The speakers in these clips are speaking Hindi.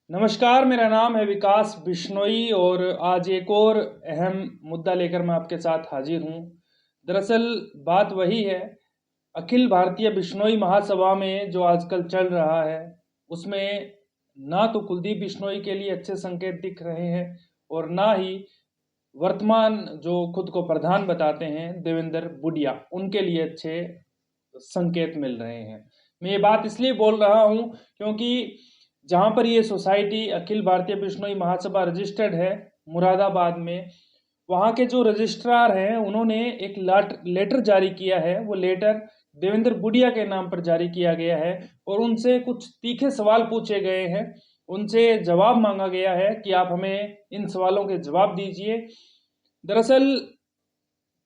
नमस्कार, मेरा नाम है विकास बिश्नोई और आज एक और अहम मुद्दा लेकर मैं आपके साथ हाजिर हूँ। दरअसल बात वही है, अखिल भारतीय बिश्नोई महासभा में जो आजकल चल रहा है, उसमें ना तो कुलदीप बिश्नोई के लिए अच्छे संकेत दिख रहे हैं और ना ही वर्तमान जो खुद को प्रधान बताते हैं देवेंद्र बुडिया, उनके लिए अच्छे संकेत मिल रहे हैं। मैं ये बात इसलिए बोल रहा हूँ क्योंकि जहाँ पर ये सोसाइटी अखिल भारतीय बिश्नोई महासभा रजिस्टर्ड है मुरादाबाद में, वहाँ के जो रजिस्ट्रार हैं उन्होंने एक लेटर जारी किया है। वो लेटर देवेंद्र बुडिया के नाम पर जारी किया गया है और उनसे कुछ तीखे सवाल पूछे गए हैं। उनसे जवाब मांगा गया है कि आप हमें इन सवालों के जवाब दीजिए। दरअसल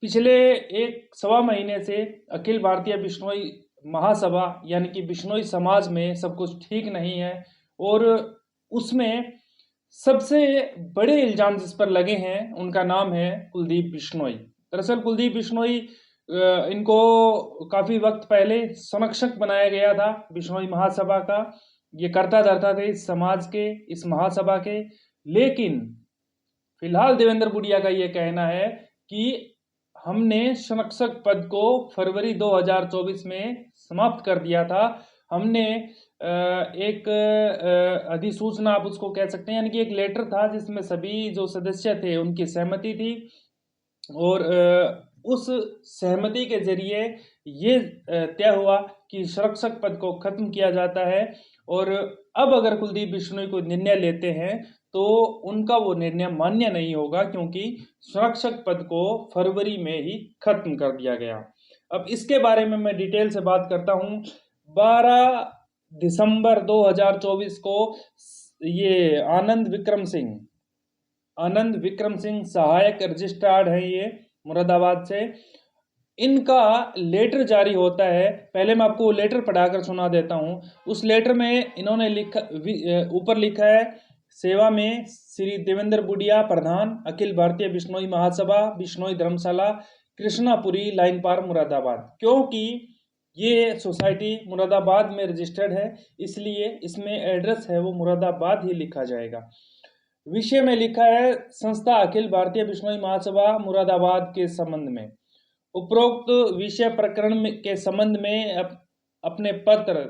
पिछले एक सवा महीने से अखिल भारतीय बिश्नोई महासभा यानी कि बिश्नोई समाज में सब कुछ ठीक नहीं है और उसमें सबसे बड़े इल्ज़ाम जिस पर लगे हैं उनका नाम है कुलदीप बिश्नोई। दरअसल कुलदीप बिश्नोई इनको काफ़ी वक्त पहले संरक्षक बनाया गया था बिश्नोई महासभा का। ये करता धरता थे इस समाज के, इस महासभा के। लेकिन फिलहाल देवेंद्र बुडिया का ये कहना है कि हमने संरक्षक पद को फरवरी 2024 में समाप्त कर दिया था। हमने एक अधिसूचना आप उसको कह सकते हैं, यानी कि एक लेटर था जिसमें सभी जो सदस्य थे उनकी सहमति थी और उस सहमति के जरिए ये तय हुआ कि संरक्षक पद को खत्म किया जाता है और अब अगर कुलदीप बिश्नोई को निर्णय लेते हैं तो उनका वो निर्णय मान्य नहीं होगा क्योंकि संरक्षक पद को फरवरी में ही खत्म कर दिया गया। अब इसके बारे में मैं डिटेल से बात करता हूँ। 12 दिसंबर 2024 को ये आनंद विक्रम सिंह सहायक रजिस्ट्रार है ये मुरादाबाद से, इनका लेटर जारी होता है। पहले मैं आपको लेटर पढ़ाकर सुना देता हूँ। उस लेटर में इन्होंने ऊपर लिखा है, सेवा में श्री देवेंद्र बुडिया प्रधान, अखिल भारतीय बिश्नोई महासभा, बिश्नोई धर्मशाला, कृष्णापुरी, लाइन पार, मुरादाबाद। क्योंकि ये सोसाइटी मुरादाबाद में रजिस्टर्ड है इसलिए इसमें एड्रेस है वो मुरादाबाद ही लिखा जाएगा। विषय में लिखा है, संस्था अखिल भारतीय बिश्नोई महासभा मुरादाबाद के संबंध में उपरोक्त विषय प्रकरण के संबंध में अपने पत्र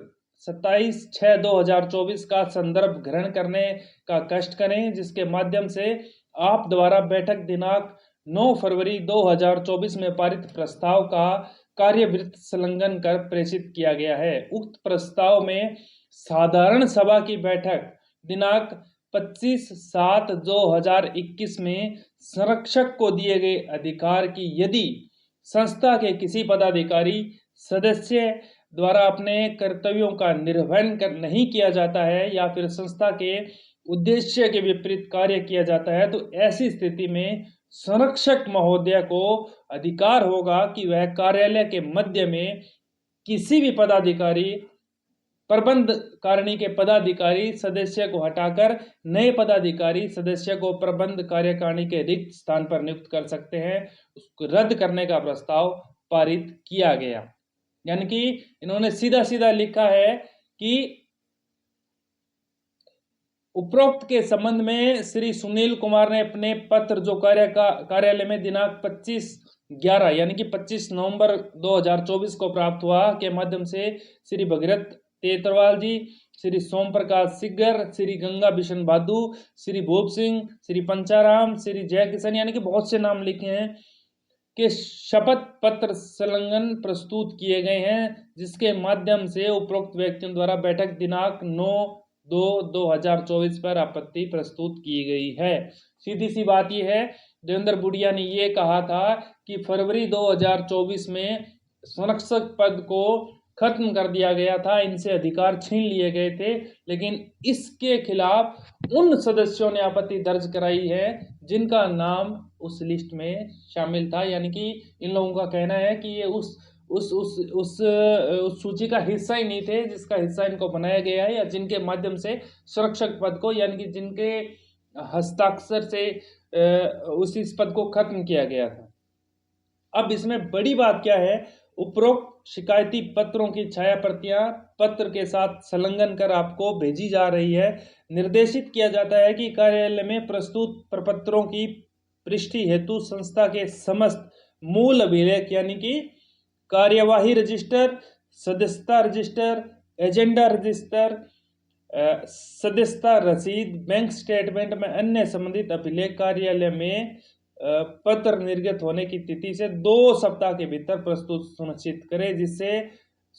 27/6/2024 का संदर्भ ग्रहण करने का कष्ट करें, जिसके माध्यम से आप द्वारा बैठक दिनांक 9 फरवरी 2024 में पारित प्रस्ताव का कार्यवृत्त संलग्न कर प्रेषित किया गया है। उक्त प्रस्ताव में साधारण सभा की बैठक दिनांक 25/7/2021 में संरक्षक को दिए गए अधिकार की यदि संस्था के किसी पदाधिकारी सदस्य द्वारा अपने कर्तव्यों का निर्वहन नहीं किया जाता है या फिर संस्था के उद्देश्य के विपरीत कार्य किया जाता है तो ऐसी स्थिति में संरक्षक महोदय को अधिकार होगा कि वह कार्यालय के मध्य में किसी भी पदाधिकारी, प्रबंध कारिणी के पदाधिकारी सदस्य को हटाकर नए पदाधिकारी सदस्य को प्रबंध कार्यकारिणी के रिक्त स्थान पर नियुक्त कर सकते हैं। उसको रद्द करने का प्रस्ताव पारित किया गया। यानी कि इन्होंने सीधा सीधा लिखा है कि उपरोक्त के संबंध में श्री सुनील कुमार ने अपने पत्र जो कार्यालय में दिनांक 25/11 यानी कि 25 नवंबर 2024 को प्राप्त हुआ के माध्यम से श्री भगीरथ तेतरवाल जी, श्री सोम प्रकाश सिग्गर, श्री गंगा बिशन बादू, श्री भूप सिंह, श्री पंचाराम, श्री जय किशन, यानी कि बहुत से नाम लिखे हैं के शपथ पत्र संलग्न प्रस्तुत किए गए हैं, जिसके माध्यम से उपरोक्त व्यक्तियों द्वारा बैठक दिनांक 9/2/2024 पर आपत्ति प्रस्तुत की गई है। सीधी सी बात यह है, देवेंद्र बुडिया ने ये कहा था कि फरवरी 2024 में संरक्षक पद को खत्म कर दिया गया था, इनसे अधिकार छीन लिए गए थे, लेकिन इसके खिलाफ उन सदस्यों ने आपत्ति दर्ज कराई है जिनका नाम उस लिस्ट में शामिल था। यानी कि इन लोगों का कहना है कि ये उस सूची का हिस्सा ही नहीं थे जिसका हिस्सा इनको बनाया गया है या जिनके माध्यम से संरक्षक पद को, यानी कि जिनके हस्ताक्षर से उस पद को खत्म किया गया था। अब इसमें बड़ी बात क्या है, उपरोक्त शिकायती पत्रों की छाया प्रतियां पत्र के साथ संलग्न कर आपको भेजी जा रही है। निर्देशित किया जाता है कि कार्यालय में प्रस्तुत प्रपत्रों की पुष्टि हेतु संस्था के समस्त मूल अभिलेख यानी कि कार्यवाही रजिस्टर, सदस्यता रजिस्टर, एजेंडा रजिस्टर, सदस्यता रसीद, बैंक स्टेटमेंट में अन्य संबंधित अभिलेख कार्यालय में पत्र निर्गत होने की तिथि से 2 सप्ताह के भीतर प्रस्तुत सुनिश्चित करें, जिससे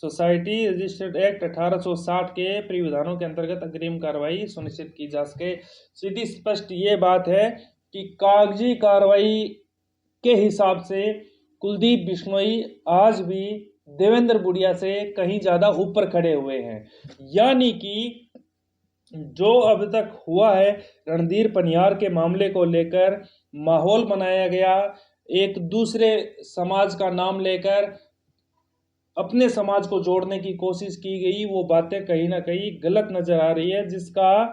सोसाइटी रजिस्टर्ड एक्ट 1860 के प्रावधानों के अंतर्गत अग्रिम कार्रवाई सुनिश्चित की जा सके। सीधी स्पष्ट ये बात है कि कागजी कार्रवाई के हिसाब से कुलदीप बिश्नोई आज भी देवेंद्र बुडिया से कहीं ज्यादा ऊपर खड़े हुए हैं। यानी कि जो अब तक हुआ है, रणधीर पनियार के मामले को लेकर माहौल बनाया गया, एक दूसरे समाज का नाम लेकर अपने समाज को जोड़ने की कोशिश की गई, वो बातें कहीं ना कहीं गलत नजर आ रही है, जिसका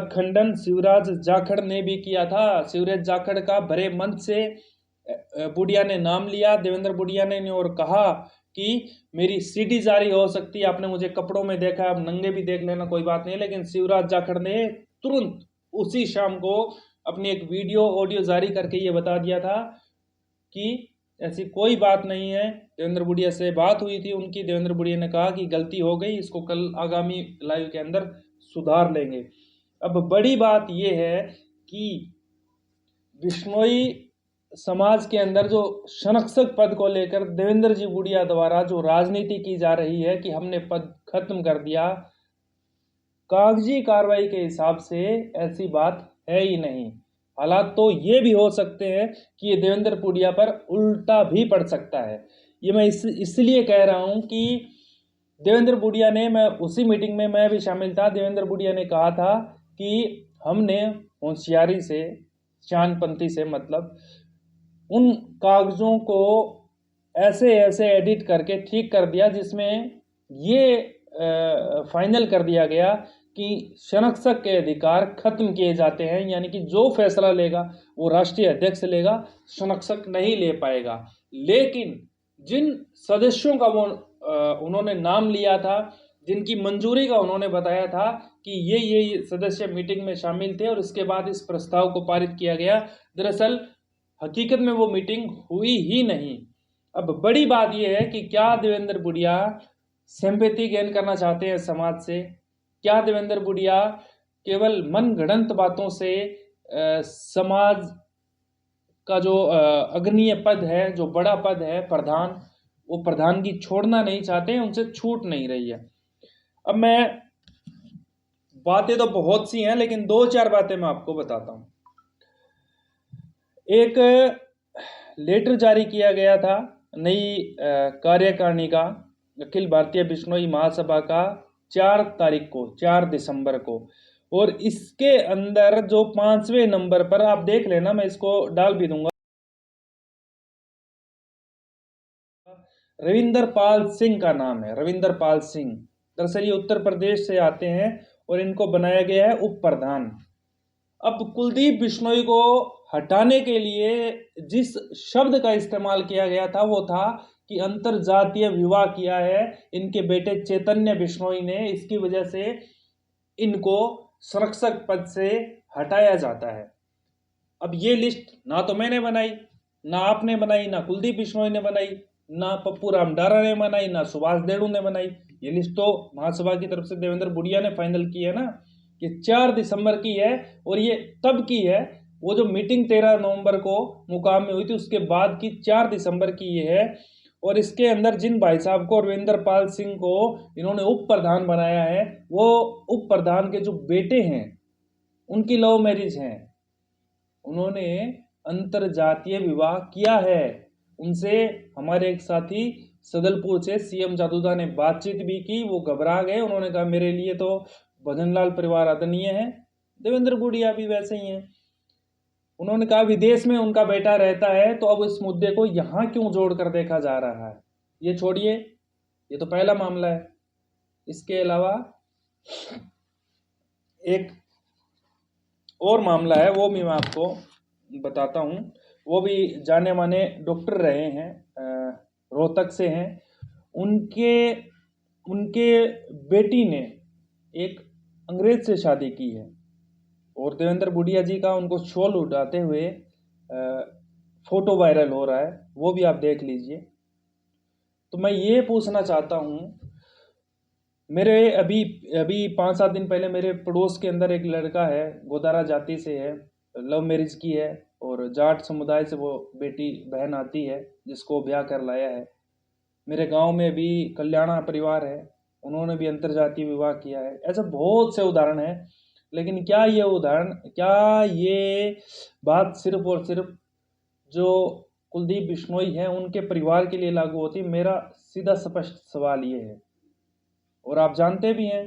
खंडन शिवराज जाखड़ ने भी किया था। शिवराज जाखड़ का भरे मंच से बुडिया ने नाम लिया, देवेंद्र बुडिया ने, और कहा कि मेरी सीडी जारी हो सकती है, आपने मुझे कपड़ों में देखा, आप नंगे भी देख लेना, कोई बात नहीं। लेकिन शिवराज जाखड़ ने तुरंत उसी शाम को अपनी एक वीडियो ऑडियो जारी करके ये बता दिया था कि ऐसी कोई बात नहीं है। देवेंद्र बुडिया से बात हुई थी उनकी, देवेंद्र बुडिया ने कहा कि गलती हो गई, इसको कल आगामी लाइव के अंदर सुधार लेंगे। अब बड़ी बात यह है कि बिश्नोई समाज के अंदर जो संरक्षक पद को लेकर देवेंद्र जी बुडिया द्वारा जो राजनीति की जा रही है कि हमने पद खत्म कर दिया, कागजी कार्रवाई के हिसाब से ऐसी बात है ही नहीं। हालात तो ये भी हो सकते हैं कि ये देवेंद्र बुडिया पर उल्टा भी पड़ सकता है। ये मैं इसलिए कह रहा हूं कि देवेंद्र बुडिया ने, मैं उसी मीटिंग में मैं भी शामिल था, देवेंद्र बुडिया ने कहा था कि हमने होशियारी से, शानपंथी से, मतलब उन कागजों को ऐसे ऐसे एडिट करके ठीक कर दिया जिसमें ये फाइनल कर दिया गया कि संरक्षक के अधिकार खत्म किए जाते हैं, यानी कि जो फैसला लेगा वो राष्ट्रीय अध्यक्ष लेगा, संरक्षक नहीं ले पाएगा। लेकिन जिन सदस्यों का वो उन्होंने नाम लिया था, जिनकी मंजूरी का उन्होंने बताया था कि ये सदस्य मीटिंग में शामिल थे और इसके बाद इस प्रस्ताव को पारित किया गया, दरअसल हकीकत में वो मीटिंग हुई ही नहीं। अब बड़ी बात यह है कि क्या देवेंद्र बुडिया सिंपैथी गेन करना चाहते हैं समाज से? क्या देवेंद्र बुडिया केवल मनगढ़ंत बातों से समाज का जो अग्रणीय पद है, जो बड़ा पद है प्रधान, वो प्रधानगी छोड़ना नहीं चाहते हैं, उनसे छूट नहीं रही है? अब मैं, बातें तो बहुत सी हैं लेकिन 2-4 बातें मैं आपको बताता हूं। एक लेटर जारी किया गया था नई कार्यकारिणी का, अखिल भारतीय बिश्नोई महासभा का, 4 तारीख को, 4 दिसंबर को, और इसके अंदर जो 5वें नंबर पर आप देख लेना, मैं इसको डाल भी दूंगा, रविंदर पाल सिंह का नाम है, रविंदर पाल सिंह। दरअसल ये उत्तर प्रदेश से आते हैं और इनको बनाया गया है उप प्रधान। अब कुलदीप बिश्नोई को हटाने के लिए जिस शब्द का इस्तेमाल किया गया था वो था कि अंतरजातीय विवाह किया है इनके बेटे चैतन्य बिश्नोई ने, इसकी वजह से इनको संरक्षक पद से हटाया जाता है। अब ये लिस्ट ना तो मैंने बनाई, ना आपने बनाई, ना कुलदीप बिश्नोई ने बनाई, ना पप्पू रामडारा ने बनाई, ना सुभाष देड़ू ने बनाई। ये लिस्ट तो महासभा की तरफ से देवेंद्र बुडिया ने फाइनल की है ना, कि 4 दिसंबर की है, और ये तब की है, वो जो मीटिंग 13 नवंबर को मुकाम में हुई थी उसके बाद की 4 दिसंबर की ये है। और इसके अंदर जिन भाई साहब को, रविंदर पाल सिंह को इन्होंने उप प्रधान बनाया है, वो उप प्रधान के जो बेटे हैं उनकी लव मैरिज है, उन्होंने अंतरजातीय विवाह किया है। उनसे हमारे एक साथी सदलपुर से सीएम जादूदा ने बातचीत भी की, वो घबरा गए, उन्होंने कहा मेरे लिए तो भजनलाल परिवार आदरणीय है, देवेंद्र बुडिया भी वैसे ही हैं। उन्होंने कहा विदेश में उनका बेटा रहता है, तो अब इस मुद्दे को यहां क्यों जोड़कर देखा जा रहा है? ये छोड़िए, ये तो पहला मामला है। इसके अलावा एक और मामला है, वो भी मैं आपको बताता हूं। वो भी जाने माने डॉक्टर रहे हैं, रोहतक से हैं। उनके उनके बेटी ने एक अंग्रेज से शादी की है और देवेंद्र बुढ़िया जी का उनको शॉल उठाते हुए फोटो वायरल हो रहा है, वो भी आप देख लीजिए। तो मैं ये पूछना चाहता हूँ, मेरे अभी अभी 5-7 दिन पहले मेरे पड़ोस के अंदर एक लड़का है, गोदारा जाति से है, लव मैरिज की है और जाट समुदाय से वो बेटी बहन आती है जिसको ब्याह कर लाया है। मेरे गांव में भी कल्याणा परिवार है, उन्होंने भी अंतरजातीय विवाह किया है। ऐसे बहुत से उदाहरण हैं, लेकिन क्या ये बात सिर्फ और सिर्फ जो कुलदीप बिश्नोई हैं उनके परिवार के लिए लागू होती है? मेरा सीधा स्पष्ट सवाल ये है। और आप जानते भी हैं,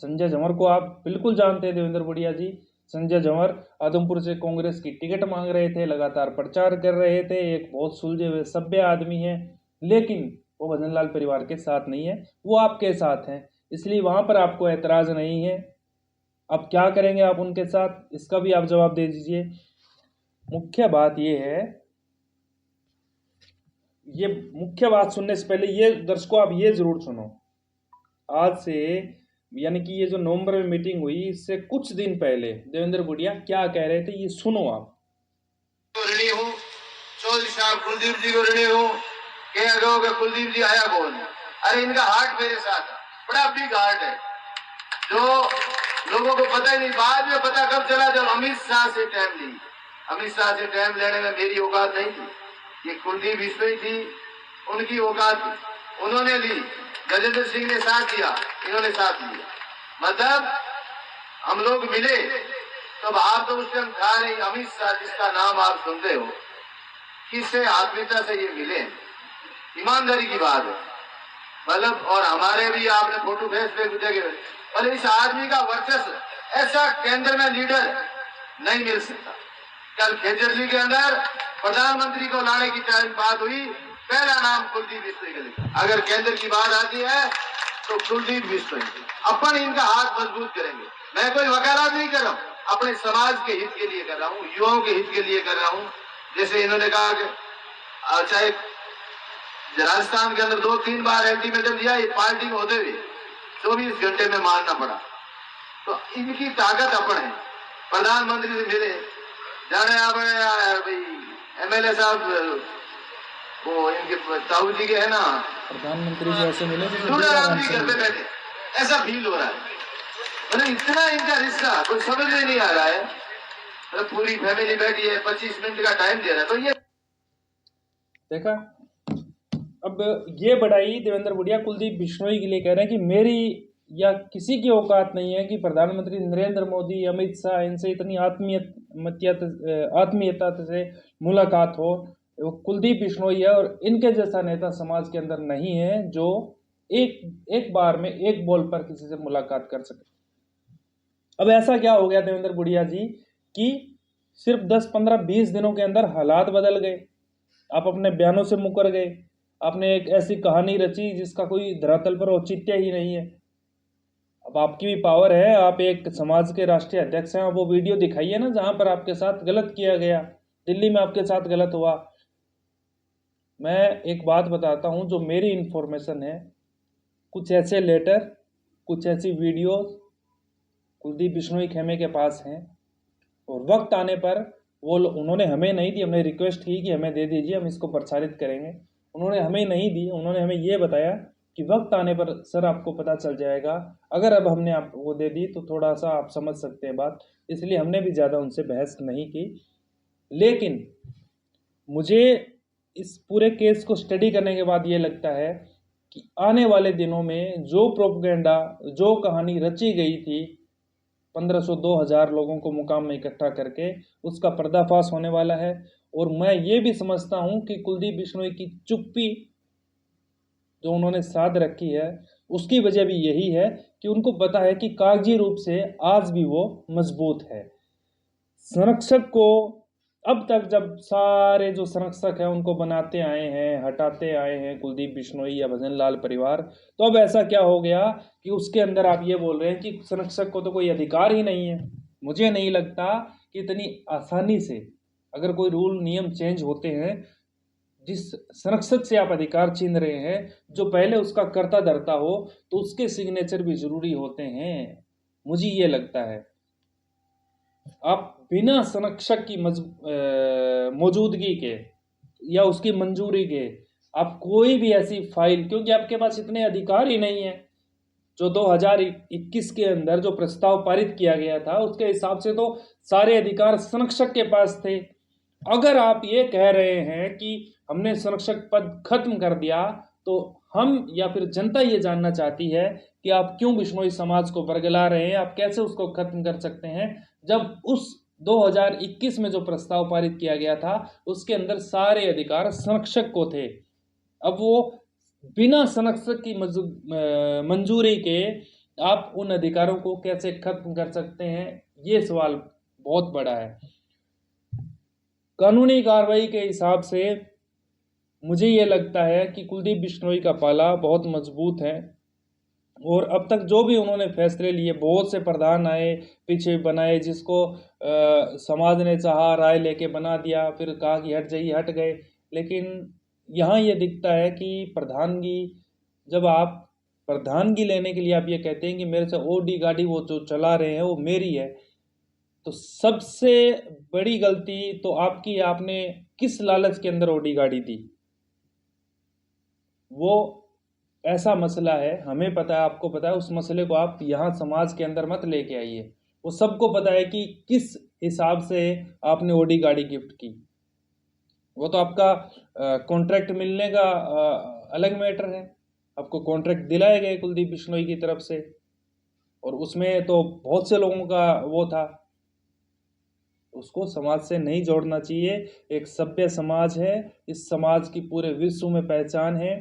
संजय झंवर को आप बिल्कुल जानते हैं, देवेंद्र बुढ़िया जी। संजय झंवर आदमपुर से कांग्रेस की टिकट मांग रहे थे, लगातार प्रचार कर रहे थे, एक बहुत सुलझे हुए सभ्य आदमी है, लेकिन वो भजनलाल परिवार के साथ नहीं है, वो आपके साथ हैं, इसलिए वहां पर आपको ऐतराज नहीं है। अब क्या करेंगे आप उनके साथ, इसका भी आप जवाब दे दीजिए। मुख्य बात सुनने से पहले ये दर्शकों आप ये जरूर सुनो। आज से यानी कि ये जो नवंबर में मीटिंग हुई, इससे कुछ दिन पहले देवेंद्र बुढ़िया क्या कह रहे थे, ये सुनो आप। ऋणी हूँ चौधरी साहब कुलदीप जी को ऋणी हूँ। कुलदीप जी आया कौन? अरे इनका हार्ट मेरे साथ है, बड़ा बिग हार्ट है, जो लोगों को पता ही नहीं। बाद में पता कब चला, जब अमित शाह से टाइम ली। अमित शाह से टाइम लेने में मेरी औकात नहीं थी, ये कुलदीप बिश्नोई थी, उनकी औकात थी, उन्होंने ली। गजेंद्र सिंह ने साथ दिया, इन्होंने साथ लिया। मतलब हम लोग मिले तब आप तो उस टाइम था नहीं। अमित शाह जिसका नाम आप सुनते हो, किससे आत्मीयता से ये मिले, ईमानदारी की बात है। मतलब और हमारे भी आपने फोटो फेस पे जगह, और इस आदमी का वर्चस्व ऐसा केंद्र में लीडर नहीं मिल सकता। कल खेजरली के अंदर प्रधानमंत्री को लाने की बात हुई, पहला नाम कुलदीप बिश्नोई का लिखा। अगर केंद्र की बात आती है तो कुलदीप बिश्नोई। अपन इनका हाथ मजबूत करेंगे। मैं कोई वकालत नहीं कर रहा हूँ, अपने समाज के हित के लिए कर रहा हूँ, युवाओं के हित के लिए कर रहा हूँ। जैसे इन्होंने कहा कि चाहे राजस्थान के अंदर 2-3 बार अल्टीमेटम दिया, ये पार्टी में होते हुए 24 घंटे में मानना पड़ा। तो इनकी ताकत अपन है। प्रधानमंत्री से मिले, जाने आप भाई एमएलए साहब वो इनके ताऊ जी के है ना, प्रधानमंत्री से ऐसे मिले राम जी घर पे बैठे, ऐसा फील हो रहा है। मतलब इतना इनका रिश्ता कुछ समझ में नहीं आ रहा है। मतलब पूरी फैमिली बैठी है, 25 मिनट का टाइम दे रहा है। तो ये देखा। अब ये बढ़ाई देवेंद्र बुढ़िया कुलदीप बिश्नोई के लिए कह रहे हैं कि मेरी या किसी की औकात नहीं है कि प्रधानमंत्री नरेंद्र मोदी, अमित शाह, इनसे इतनी आत्मीयता से मुलाकात हो। वो कुलदीप बिश्नोई है और इनके जैसा नेता समाज के अंदर नहीं है जो एक बार में एक बॉल पर किसी से मुलाकात कर सके। अब ऐसा क्या हो गया देवेंद्र बुढ़िया जी कि सिर्फ 10-15-20 दिनों के अंदर हालात बदल गए, आप अपने बयानों से मुकर गए, आपने एक ऐसी कहानी रची जिसका कोई धरातल पर औचित्य ही नहीं है। अब आपकी भी पावर है, आप एक समाज के राष्ट्रीय अध्यक्ष हैं, वो वीडियो दिखाइए ना जहां पर आपके साथ गलत किया गया, दिल्ली में आपके साथ गलत हुआ। मैं एक बात बताता हूं जो मेरी इंफॉर्मेशन है, कुछ ऐसे लेटर, कुछ ऐसी वीडियो कुलदीप बिश्नोई खेमे के पास हैं और वक्त आने पर उन्होंने हमें नहीं दी। हमने रिक्वेस्ट की कि हमें दे दीजिए, हम इसको प्रसारित करेंगे, उन्होंने हमें नहीं दी। उन्होंने हमें ये बताया कि वक्त आने पर सर आपको पता चल जाएगा। अगर अब हमने आप वो दे दी तो थोड़ा सा आप समझ सकते हैं बात, इसलिए हमने भी ज़्यादा उनसे बहस नहीं की। लेकिन मुझे इस पूरे केस को स्टडी करने के बाद ये लगता है कि आने वाले दिनों में जो प्रोपेगेंडा, जो कहानी रची गई थी 1500-2000 लोगों को मुकाम में इकट्ठा करके, उसका पर्दाफाश होने वाला है। और मैं ये भी समझता हूँ कि कुलदीप बिश्नोई की चुप्पी जो उन्होंने साध रखी है, उसकी वजह भी यही है कि उनको पता है कि कागजी रूप से आज भी वो मजबूत है। संरक्षक को अब तक जब सारे जो संरक्षक हैं उनको बनाते आए हैं, हटाते आए हैं कुलदीप बिश्नोई या भजनलाल परिवार, तो अब ऐसा क्या हो गया कि उसके अंदर आप ये बोल रहे हैं कि संरक्षक को तो कोई अधिकार ही नहीं है। मुझे नहीं लगता कि इतनी आसानी से अगर कोई रूल नियम चेंज होते हैं जिस संरक्षक से आप अधिकार छीन रहे हैं, जो पहले उसका कर्ता धर्ता हो, तो उसके सिग्नेचर भी जरूरी होते हैं। मुझे ये लगता है आप बिना संरक्षक की मौजूदगी के या उसकी मंजूरी के आप कोई भी ऐसी फाइल, क्योंकि आपके पास इतने अधिकार ही नहीं है। जो 2021 के अंदर जो प्रस्ताव पारित किया गया था उसके हिसाब से तो सारे अधिकार संरक्षक के पास थे। अगर आप ये कह रहे हैं कि हमने संरक्षक पद खत्म कर दिया, तो हम या फिर जनता ये जानना चाहती है कि आप क्यों बिश्नोई समाज को बरगला रहे हैं, आप कैसे उसको खत्म कर सकते हैं, जब उस 2021 में जो प्रस्ताव पारित किया गया था उसके अंदर सारे अधिकार संरक्षक को थे। अब वो बिना संरक्षक की मंजूरी के आप उन अधिकारों को कैसे खत्म कर सकते हैं, ये सवाल बहुत बड़ा है। कानूनी कार्रवाई के हिसाब से मुझे ये लगता है कि कुलदीप बिश्नोई का पाला बहुत मजबूत है, और अब तक जो भी उन्होंने फैसले लिए, बहुत से प्रधान आए पीछे बनाए, जिसको समाज ने चाहा राय लेके बना दिया, फिर कहा कि हट जाइए, हट गए। लेकिन यहाँ ये दिखता है कि प्रधानगी, जब आप प्रधानगी लेने के लिए आप ये कहते हैं कि मेरे से ओडी गाड़ी वो जो चला रहे हैं वो मेरी है, तो सबसे बड़ी गलती तो आपकी, आपने किस लालच के अंदर ओडी गाड़ी दी, वो ऐसा मसला है, हमें पता है, आपको पता है। उस मसले को आप यहाँ समाज के अंदर मत लेके आइए। वो सबको पता है कि किस हिसाब से आपने ओडी गाड़ी गिफ्ट की। वो तो आपका कॉन्ट्रैक्ट मिलने का अलग मैटर है। आपको कॉन्ट्रैक्ट दिलाए गए कुलदीप बिश्नोई की तरफ से, और उसमें तो बहुत से लोगों का वो था। उसको समाज से नहीं जोड़ना चाहिए। एक सभ्य समाज है, इस समाज की पूरे विश्व में पहचान है।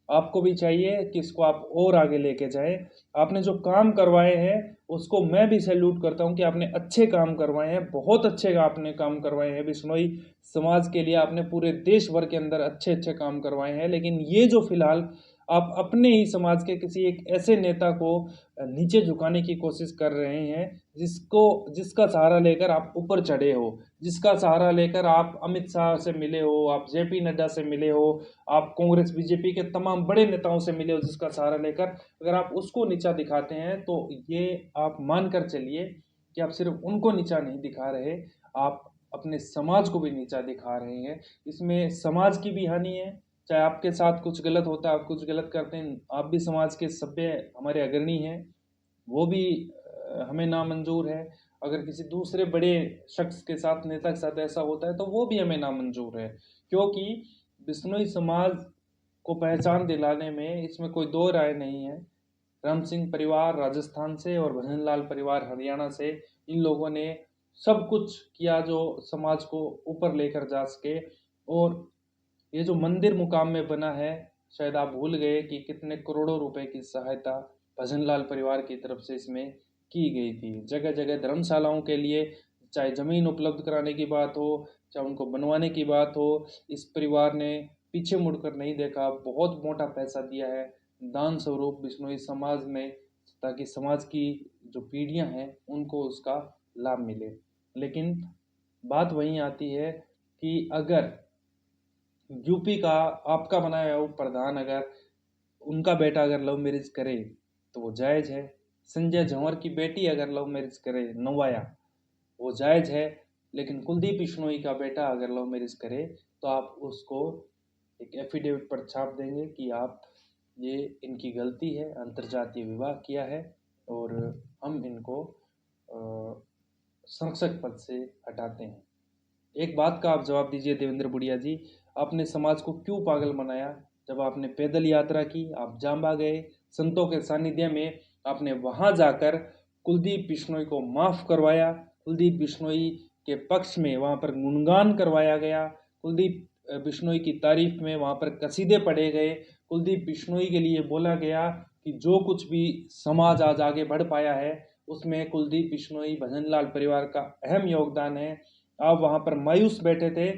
आपको भी चाहिए कि इसको आप और आगे लेके जाएं। आपने जो काम करवाए हैं उसको मैं भी सैल्यूट करता हूं कि आपने अच्छे काम करवाए हैं, बहुत अच्छे आपने काम करवाए हैं बिश्नोई समाज के लिए। आपने पूरे देश भर के अंदर अच्छे अच्छे काम करवाए हैं, लेकिन ये जो फिलहाल आप अपने ही समाज के किसी एक ऐसे नेता को नीचे झुकाने की कोशिश कर रहे हैं, जिसका सहारा लेकर आप ऊपर चढ़े हो, जिसका सहारा लेकर आप अमित शाह से मिले हो, आप जेपी नड्डा से मिले हो, आप कांग्रेस बीजेपी के तमाम बड़े नेताओं से मिले हो, जिसका सहारा लेकर अगर आप उसको नीचा दिखाते हैं, तो ये आप मान कर चलिए कि आप सिर्फ उनको नीचा नहीं दिखा रहे, आप अपने समाज को भी नीचा दिखा रहे हैं। इसमें समाज की भी हानि है। चाहे आपके साथ कुछ गलत होता है, आप कुछ गलत करते हैं, आप भी समाज के सभ्य हमारे अग्रणी हैं, वो भी हमें नामंजूर है। अगर किसी दूसरे बड़े शख्स के साथ, नेता के साथ ऐसा होता है तो वो भी हमें नामंजूर है, क्योंकि बिश्नोई समाज को पहचान दिलाने में इसमें कोई दो राय नहीं है। राम सिंह परिवार राजस्थान से और भजन लाल परिवार हरियाणा से, इन लोगों ने सब कुछ किया जो समाज को ऊपर लेकर जा सके। और ये जो मंदिर मुकाम में बना है, शायद आप भूल गए कि कितने करोड़ों रुपए की सहायता भजनलाल परिवार की तरफ से इसमें की गई थी। जगह जगह धर्मशालाओं के लिए, चाहे ज़मीन उपलब्ध कराने की बात हो, चाहे उनको बनवाने की बात हो, इस परिवार ने पीछे मुड़कर नहीं देखा, बहुत मोटा पैसा दिया है दान स्वरूप बिश्नोई समाज में, ताकि समाज की जो पीढ़ियां हैं उनको उसका लाभ मिले। लेकिन बात वहीं आती है कि अगर यूपी का आपका बनाया हुआ प्रधान, अगर उनका बेटा अगर लव मैरिज करे तो वो जायज़ है। संजय झंवर की बेटी अगर लव मैरिज करे नवाया, वो जायज़ है। लेकिन कुलदीप बिश्नोई का बेटा अगर लव मैरिज करे तो आप उसको एक एफिडेविट पर छाप देंगे कि आप, ये इनकी गलती है, अंतर्जातीय विवाह किया है और हम इनको संरक्षक पद से हटाते हैं। एक बात का आप जवाब दीजिए देवेंद्र बुढ़िया जी, आपने समाज को क्यों पागल बनाया? जब आपने पैदल यात्रा की, आप जांबा गए, संतों के सानिध्य में आपने वहां जाकर कुलदीप बिश्नोई को माफ़ करवाया, कुलदीप बिश्नोई के पक्ष में वहां पर गुणगान करवाया गया, कुलदीप बिश्नोई की तारीफ में वहां पर कसीदे पढ़े गए, कुलदीप बिश्नोई के लिए बोला गया कि जो कुछ भी समाज आज आगे बढ़ पाया है उसमें कुलदीप बिश्नोई भजनलाल परिवार का अहम योगदान है। आप वहाँ पर मायूस बैठे थे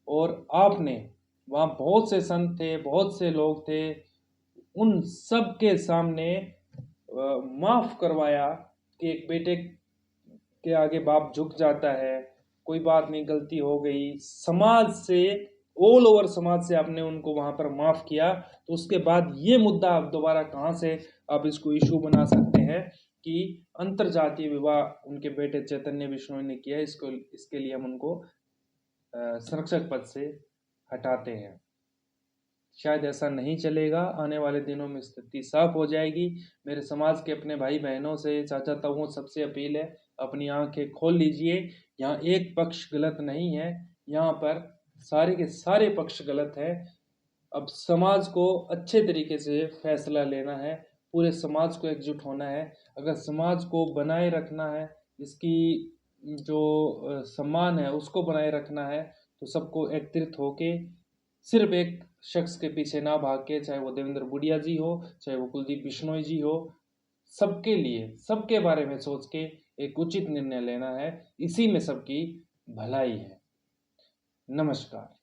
और आपने, वहाँ बहुत से संत थे, बहुत से लोग थे, उन सब के सामने माफ़ करवाया कि एक बेटे के आगे बाप झुक जाता है, कोई बात नहीं, गलती हो गई, समाज से ऑल ओवर समाज से आपने उनको वहाँ पर माफ़ किया, तो उसके बाद ये मुद्दा आप दोबारा कहाँ से आप इसको इशू बना सकते हैं कि अंतरजातीय विवाह उनके बेटे चैतन्य बिश्नोई ने किया, इसके लिए हम उनको संरक्षक पद से हटाते हैं। शायद ऐसा नहीं चलेगा, आने वाले दिनों में स्थिति साफ हो जाएगी। मेरे समाज के अपने भाई बहनों से, चाचा ताऊओं सबसे अपील है, अपनी आंखें खोल लीजिए। यहाँ एक पक्ष गलत नहीं है, यहाँ पर सारे के सारे पक्ष गलत हैं। अब समाज को अच्छे तरीके से फैसला लेना है, पूरे समाज को एकजुट होना है। अगर समाज को बनाए रखना है, इसकी जो सम्मान है उसको बनाए रखना है, तो सबको एकत्रित होके सिर्फ एक शख्स के पीछे ना भाग के, चाहे वो देवेंद्र बुडिया जी हो, चाहे वो कुलदीप बिश्नोई जी हो, सबके लिए, सबके बारे में सोच के एक उचित निर्णय लेना है। इसी में सबकी भलाई है। नमस्कार।